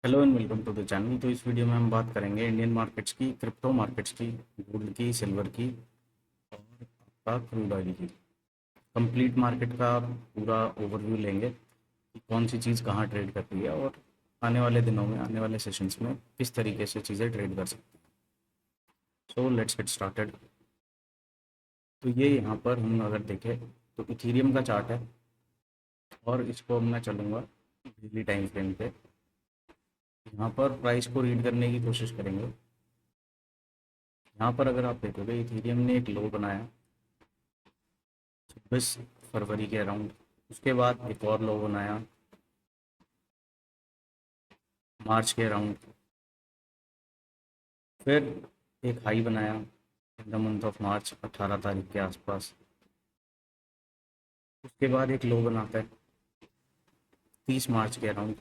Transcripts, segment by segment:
Hello and welcome to the channel. तो इस video में हम बात करेंगे इंडियन मार्केट्स की, क्रिप्टो मार्केट्स की, गोल्ड की, सिल्वर की और आपका क्रूड ऑयल की। कंप्लीट मार्केट का पूरा ओवरव्यू लेंगे कि कौन सी चीज़ कहाँ ट्रेड कर रही है और आने वाले दिनों में, आने वाले सेशंस में किस तरीके से चीज़ें ट्रेड कर सकते हैं। So let's get started. तो ये यहाँ पर हम अगर देखें तो इथीरियम का चार्ट है और इसको अब मैं चलूँगा डेली टाइम फ्रेम पे। यहाँ पर प्राइस को रीड करने की कोशिश करेंगे। यहाँ पर अगर आप देखोगे इथेरियम ने एक लो बनाया 26 फरवरी के अराउंड। उसके बाद एक और लो बनाया मार्च के अराउंड। फिर एक हाई बनाया in the month of March 18 तारीख के आसपास। उसके बाद एक लो बनाता है 30 मार्च के अराउंड।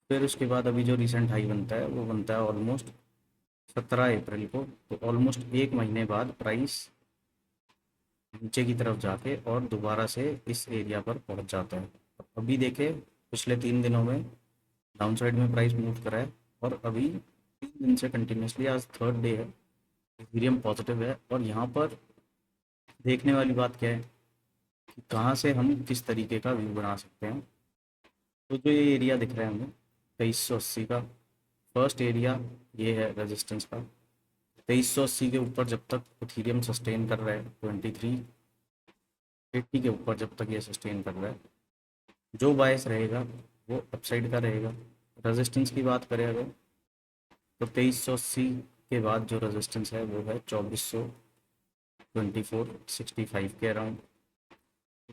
फिर उसके बाद अभी जो रिसेंट हाई बनता है वो बनता है ऑलमोस्ट 17 अप्रैल को। तो ऑलमोस्ट एक महीने बाद प्राइस नीचे की तरफ जाके और दोबारा से इस एरिया पर पहुंच जाता है। अभी देखें पिछले 3 दिनों में डाउन साइड में प्राइस मूव करा है और अभी 3 दिन से कंटिन्यूसली, आज थर्ड डे है, इथेरियम पॉजिटिव है। और यहाँ पर देखने वाली बात क्या है कि कहाँ से हम किस तरीके का व्यू बना सकते हैं। तो जो ये एरिया दिख रहा है हमें 2380 का फर्स्ट एरिया, ये है रेजिस्टेंस का। 2380 के ऊपर जब तक इथेरियम सस्टेन कर रहा है, 2380 के ऊपर जब तक ये सस्टेन कर रहा है, जो बायस रहेगा वो अपसाइड का रहेगा। रेजिस्टेंस की बात करें अगर तो 2380 के बाद जो रेजिस्टेंस है वो है 2465 के अराउंड।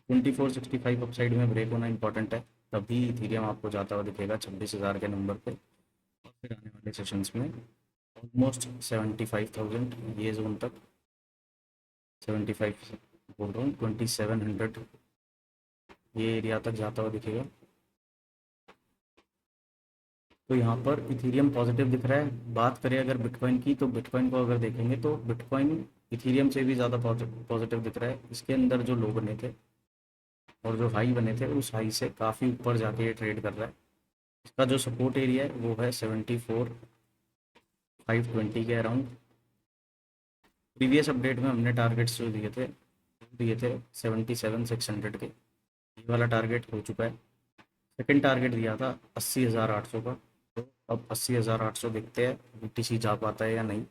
2465 अपसाइड में ब्रेक होना इंपॉर्टेंट है, तभी इथेरियम आपको जाता हुआ दिखेगा 26,000 के नंबर पे। और फिर आने वाले सेशंस में ऑलमोस्ट 75,000 ये जोन तक, 75 बोल रहा हूँ, 2700 ये एरिया तक जाता हुआ दिखेगा। तो यहाँ पर इथेरियम पॉजिटिव दिख रहा है। बात करें अगर बिटकॉइन की, तो बिटकॉइन को अगर देखेंगे तो बिटकॉइन इथेरियम से भी ज़्यादा पॉजिटिव दिख रहा है। इसके अंदर जो लो बने थे और जो हाई बने थे उस हाई से काफ़ी ऊपर जाके ये ट्रेड कर रहा है। इसका जो सपोर्ट एरिया है वो है 74,520 के अराउंड। प्रीवियस अपडेट में हमने टारगेट्स जो दिए थे 77,600 के। ये वाला टारगेट हो चुका है। सेकंड टारगेट दिया था 80,800 का। तो अब 80,800 देखते हैं बीटीसी जा पाता है या नहीं।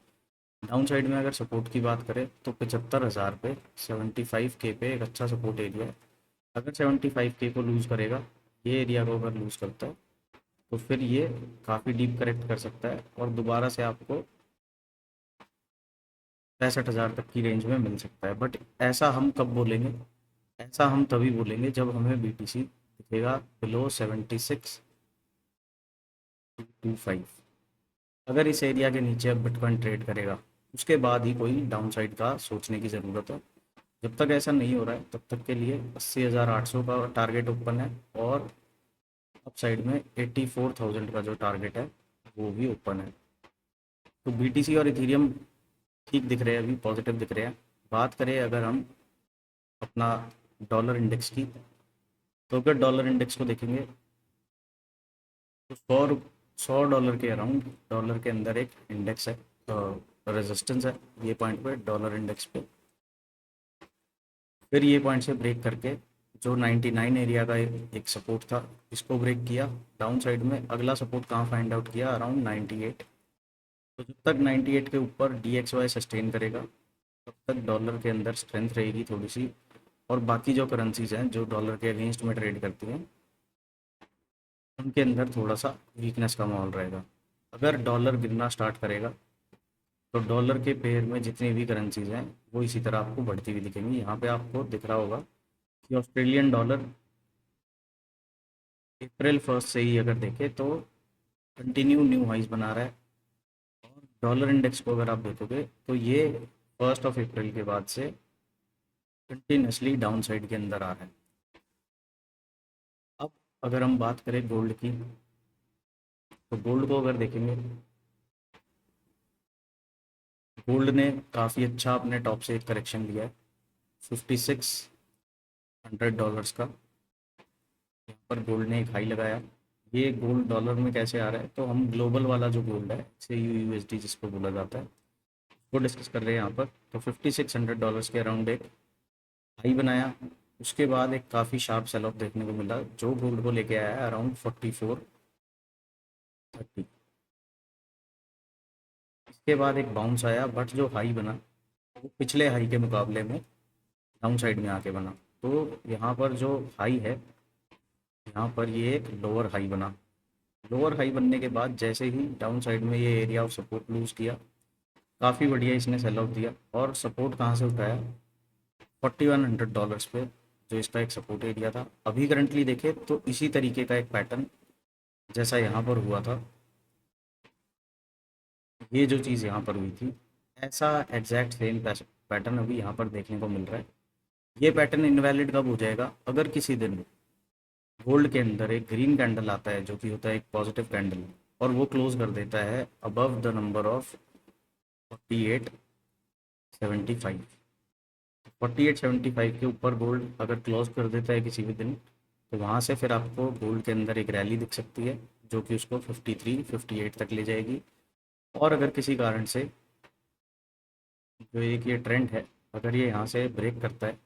डाउन साइड में अगर सपोर्ट की बात करें तो 75,000 पे 75K पे एक अच्छा सपोर्ट एरिया है। अगर 75K को लूज़ करेगा, ये एरिया को अगर लूज़ करता है तो फिर ये काफ़ी डीप करेक्ट कर सकता है और दोबारा से आपको 65,000 तक की रेंज में मिल सकता है। बट ऐसा हम कब बोलेंगे? ऐसा हम तभी बोलेंगे जब हमें बीटीसी दिखेगा बिलो 76,225। अगर इस एरिया के नीचे अब बिटकॉइन ट्रेड करेगा, उसके बाद ही कोई डाउन साइड का सोचने की ज़रूरत है। जब तक ऐसा नहीं हो रहा है तब तक के लिए 80,800 का टारगेट ओपन है और अप साइड में 84,000 का जो टारगेट है वो भी ओपन है। तो बीटीसी और इथेरियम ठीक दिख रहे हैं, अभी पॉजिटिव दिख रहे हैं। बात करें अगर हम अपना डॉलर इंडेक्स की, तो अगर डॉलर इंडेक्स को देखेंगे तो 100 डॉलर के अराउंड डॉलर के अंदर एक इंडेक्स है, रेजिस्टेंस है ये पॉइंट पे डॉलर इंडेक्स पे। फिर ये पॉइंट से ब्रेक करके जो 99 एरिया का एक सपोर्ट था, इसको ब्रेक किया। डाउन साइड में अगला सपोर्ट कहाँ फाइंड आउट किया? अराउंड 98। तो जब तक 98 के ऊपर DXY सस्टेन करेगा तब तक डॉलर के अंदर स्ट्रेंथ रहेगी थोड़ी सी। और बाकी जो करेंसीज हैं जो डॉलर के अगेंस्ट में ट्रेड करती हैं उनके अंदर थोड़ा सा वीकनेस का माहौल रहेगा। अगर डॉलर गिरना स्टार्ट करेगा तो डॉलर के पेयर में जितनी भी करेंसीज हैं वो इसी तरह आपको बढ़ती हुई दिखेंगी। यहाँ पे आपको दिख रहा होगा कि ऑस्ट्रेलियन डॉलर अप्रैल 1 से ही अगर देखें तो कंटिन्यू न्यू हाइज बना रहा है। और डॉलर इंडेक्स को अगर आप देखोगे तो ये 1 अप्रैल के बाद से कंटिन्यूसली डाउन साइड के अंदर आ रहा है। अब अगर हम बात करें गोल्ड की, तो गोल्ड को अगर देखेंगे, गोल्ड ने काफ़ी अच्छा अपने टॉप से एक करेक्शन लिया है $5,600 का। यहाँ ऊपर गोल्ड ने एक हाई लगाया। ये गोल्ड डॉलर में कैसे आ रहा है, तो हम ग्लोबल वाला जो गोल्ड है से यूएसडी जिसको बोला जाता है वो डिस्कस कर रहे हैं यहाँ पर। तो $5600 के अराउंड एक हाई बनाया। उसके बाद एक काफ़ी शार्प सेल ऑफ देखने को मिला जो गोल्ड को लेके आया अराउंड 4430। इसके बाद एक बाउंस आया बट जो हाई बना वो पिछले हाई के मुकाबले में डाउन साइड में आके बना। तो यहाँ पर जो हाई है, यहाँ पर ये एक लोअर हाई बना। लोअर हाई बनने के बाद जैसे ही डाउन साइड में ये एरिया ऑफ सपोर्ट लूज़ किया, काफ़ी बढ़िया इसने सेल ऑफ दिया और सपोर्ट कहाँ से उठाया, $4100 पे जो इसका एक सपोर्ट एरिया था। अभी करंटली देखें तो इसी तरीके का एक पैटर्न जैसा यहाँ पर हुआ था, ये जो चीज़ यहाँ पर हुई थी, ऐसा एग्जैक्ट सेम पैटर्न अभी यहाँ पर देखने को मिल रहा है। ये पैटर्न इनवैलिड कब हो जाएगा, अगर किसी दिन गोल्ड के अंदर एक ग्रीन कैंडल आता है जो कि होता है एक पॉजिटिव कैंडल और वो क्लोज कर देता है अबव द नंबर ऑफ 4875। 4875 के ऊपर गोल्ड अगर क्लोज कर देता है किसी भी दिन, तो वहाँ से फिर आपको गोल्ड के अंदर एक रैली दिख सकती है जो कि उसको 53 58 तक ले जाएगी। और अगर किसी कारण से जो एक ये ट्रेंड है अगर ये यहाँ से ब्रेक करता है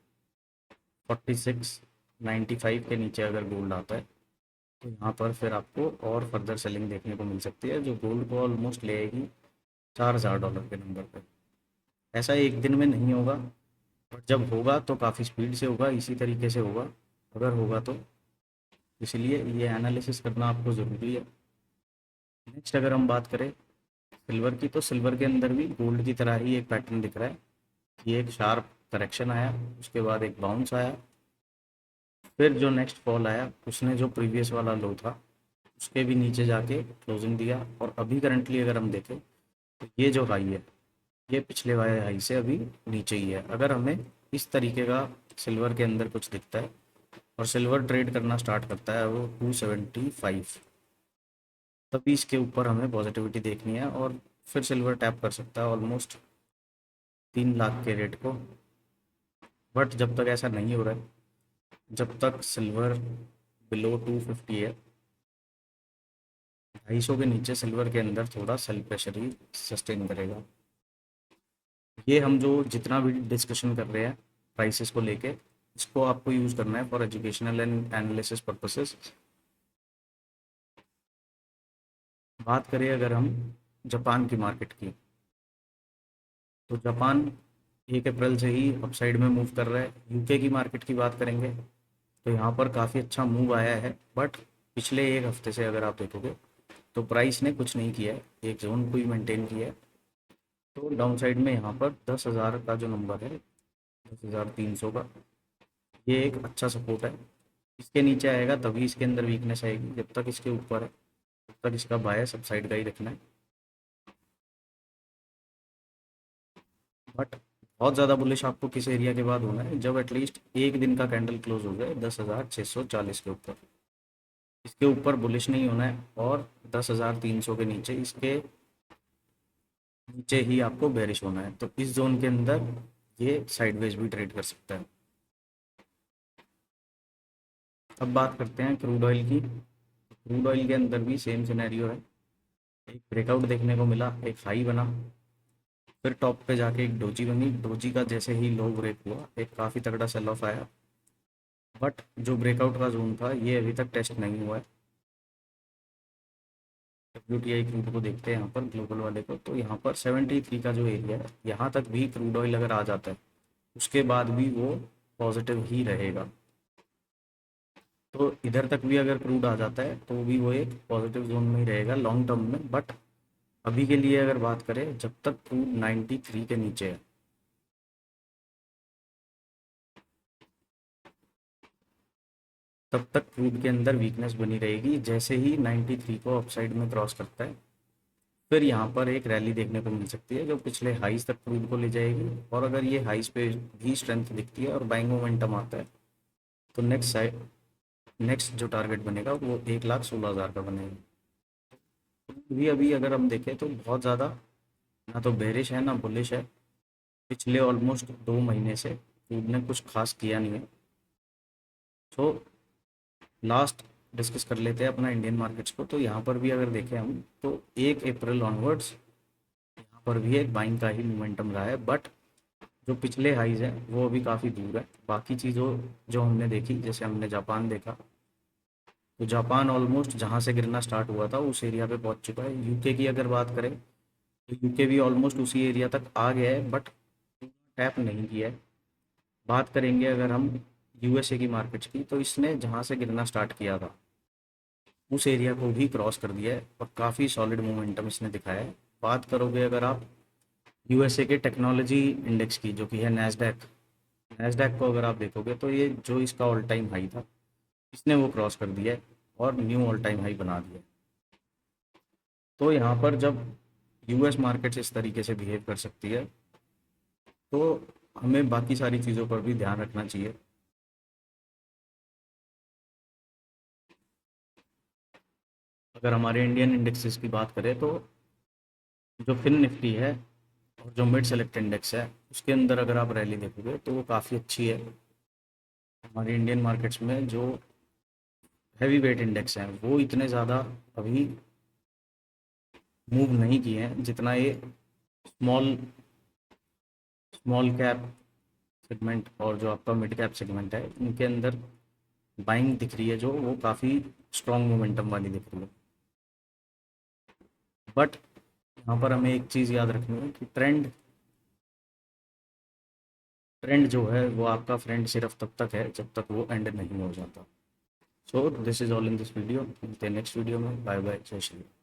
4695 के नीचे अगर गोल्ड आता है, तो यहाँ पर फिर आपको और फर्दर सेलिंग देखने को मिल सकती है जो गोल्ड को ऑलमोस्ट ले आएगी $4000 के नंबर पर। ऐसा एक दिन में नहीं होगा, बट जब होगा तो काफ़ी स्पीड से होगा, इसी तरीके से होगा अगर होगा तो। इसलिए ये एनालिसिस करना आपको ज़रूरी है। नेक्स्ट अगर हम बात करें सिल्वर की, तो सिल्वर के अंदर भी गोल्ड की तरह ही एक पैटर्न दिख रहा है। ये एक शार्प करेक्शन आया, उसके बाद एक बाउंस आया, फिर जो नेक्स्ट फॉल आया उसने जो प्रीवियस वाला लो था उसके भी नीचे जाके क्लोजिंग दिया। और अभी करंटली अगर हम देखें तो ये जो हाई है ये पिछले वाले हाई से अभी नीचे ही है। अगर हमें इस तरीके का सिल्वर के अंदर कुछ दिखता है और सिल्वर ट्रेड करना स्टार्ट करता है वो 275, तभी इसके ऊपर हमें पॉजिटिविटी देखनी है और फिर सिल्वर टैप कर सकता है ऑलमोस्ट 3 लाख के रेट को। बट जब तक ऐसा नहीं हो रहा है, जब तक सिल्वर बिलो 250 है, 250 के नीचे सिल्वर के अंदर थोड़ा सेल प्रेशर ही सस्टेन करेगा। ये हम जो जितना भी डिस्कशन कर रहे हैं प्राइसेस को लेके, इसको आपको यूज़ करना है for educational and analysis purposes. बात करें अगर हम जापान की मार्केट की, तो जापान 1 अप्रैल से ही अपसाइड में मूव कर रहा है। यूके की मार्केट की बात करेंगे तो यहाँ पर काफ़ी अच्छा मूव आया है, बट पिछले एक हफ्ते से अगर आप देखोगे तो प्राइस ने कुछ नहीं किया है, एक जोन को ही मेंटेन किया है। तो डाउन साइड में यहाँ पर 10,000 का जो नंबर है 10,300 का, ये एक अच्छा सपोर्ट है। इसके नीचे आएगा तभी इसके अंदर वीकनेस आएगी, जब तक इसके ऊपर है तब तक इसका बाय सब साइड का ही रखना है। बट बहुत ज़्यादा बुलिश आपको किस एरिया के बाद होना है, जब एटलीस्ट एक दिन का कैंडल क्लोज हो जाए 10,640 के ऊपर, इसके ऊपर बुलिश नहीं होना है। और 10,300 के नीचे, इसके नीचे ही आपको बेरिश होना है। तो इस जोन के अंदर ये साइडवेज भी ट्रेड कर सकता है। अब बात करते हैं क्रूड ऑयल की। क्रूड ऑयल के अंदर भी सेम सिनेरियो है, एक ब्रेकआउट देखने को मिला, एक हाई बना, फिर टॉप पे जाके एक डोजी बनी। डोजी का जैसे ही लो ब्रेक हुआ एक काफ़ी तगड़ा सेल ऑफ आया, बट जो ब्रेकआउट का जोन था ये अभी तक टेस्ट नहीं हुआ है। WTI क्रूड को देखते हैं यहाँ पर ग्लोबल वाले को, तो यहाँ पर 73 का जो एरिया है यहाँ तक भी क्रूड ऑयल अगर आ जाता है उसके बाद भी वो पॉजिटिव ही रहेगा। तो इधर तक भी अगर क्रूड आ जाता है तो भी वो एक पॉजिटिव जोन में ही रहेगा लॉन्ग टर्म में। बट अभी के लिए अगर बात करें, जब तक क्रूड 93 के नीचे है, तब तक क्रूड के अंदर वीकनेस बनी रहेगी। जैसे ही 93 को अपसाइड में क्रॉस करता है फिर यहाँ पर एक रैली देखने को मिल सकती है जो पिछले हाइस तक क्रूड को ले जाएगी। और अगर ये हाइस पे भी स्ट्रेंथ दिखती है और बाइंग मोमेंटम आता है, तो नेक्स्ट जो टारगेट बनेगा वो 1,16,000 का बनेगा। भी अभी अगर हम देखें तो बहुत ज़्यादा ना तो बेरिश है ना बुलिश है। पिछले ऑलमोस्ट 2 महीने से क्रूड ने कुछ खास किया नहीं है। तो लास्ट डिस्कस कर लेते हैं अपना इंडियन मार्केट्स को। तो यहाँ पर भी अगर देखें हम तो 1 अप्रैल ऑनवर्ड्स यहाँ पर भी एक बाइंग का ही मोमेंटम रहा है, बट जो पिछले हाइज हैं वो अभी काफ़ी दूर है। बाकी चीज़ों जो हमने देखी, जैसे हमने जापान देखा, तो जापान ऑलमोस्ट जहाँ से गिरना स्टार्ट हुआ था उस एरिया पे पहुँच चुका है। यूके की अगर बात करें तो यूके भी ऑलमोस्ट उसी एरिया तक आ गया है, बट टैप नहीं किया है। बात करेंगे अगर हम यूएसए की मार्केट्स की, तो इसने जहाँ से गिरना स्टार्ट किया था उस एरिया को भी क्रॉस कर दिया है और काफ़ी सॉलिड मोमेंटम इसने दिखाया है। बात करोगे अगर आप यूएसए के टेक्नोलॉजी इंडेक्स की, जो कि है नैस्डैक, नैस्डैक को अगर आप देखोगे तो ये जो इसका ऑल टाइम हाई था इसने वो क्रॉस कर दिया है और न्यू ऑल टाइम हाई बना दिया है। तो यहाँ पर जब यूएस मार्केट्स इस तरीके से बिहेव कर सकती है तो हमें बाकी सारी चीज़ों पर भी ध्यान रखना चाहिए। अगर हमारे इंडियन इंडेक्सेस की बात करें तो जो फिन निफ्टी है और जो मिड सेलेक्ट इंडेक्स है उसके अंदर अगर आप रैली देखोगे तो वो काफ़ी अच्छी है। हमारे इंडियन मार्केट्स में जो हैवी वेट इंडेक्स हैं वो इतने ज़्यादा अभी मूव नहीं किए हैं जितना ये स्मॉल स्मॉल कैप सेगमेंट और जो आपका मिड कैप सेगमेंट है इनके अंदर बाइंग दिख रही है, जो वो काफ़ी स्ट्रॉन्ग मोमेंटम वाली दिख रही है। बट यहाँ पर हमें एक चीज़ याद रखनी है कि ट्रेंड ट्रेंड जो है वो आपका फ्रेंड सिर्फ तब तक है जब तक वो एंड नहीं हो जाता। So this is all in this video. मिलते हैं नेक्स्ट वीडियो में। बाय बाय, जय श्री राम।